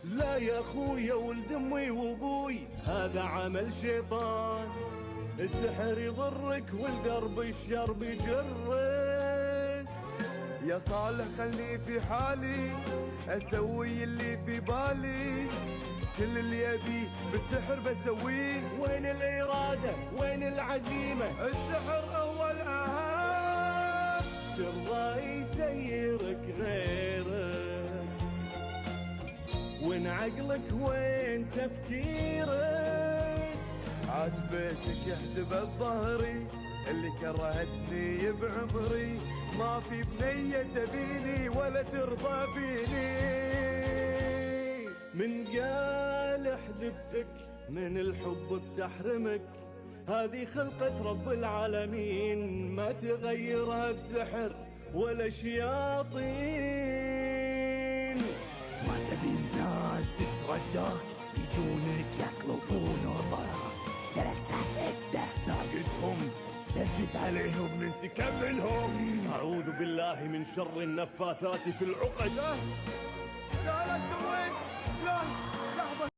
لا يا خويا ولد امي وابوي هذا عمل شيطان، السحر يضرك والدرب الشر بيجرك. يا صالح خلني في حالي اسوي اللي في بالي، كل اللي ابيه بالسحر بسويه. وين الإرادة وين العزيمة؟ السحر هو الأهم، ترضى يسيرك غيرك؟ وين عقلك وين تفكيرك؟ عجبتك يحدب ظهري اللي كرهتني بعمري، ما في بنية تبيني ولا ترضى فيني. من قال حدبتك من الحب بتحرمك، هذه خلقة رب العالمين ما تغيرها بسحر ولا شياطين. ما تبي الناس تترجاك يجونك يطلبون رضاك، 13 عدة ناقدهم نفذ عليهم من تكملهم. أعوذ بالله من شر النفاثات في العقد. لا سويت لا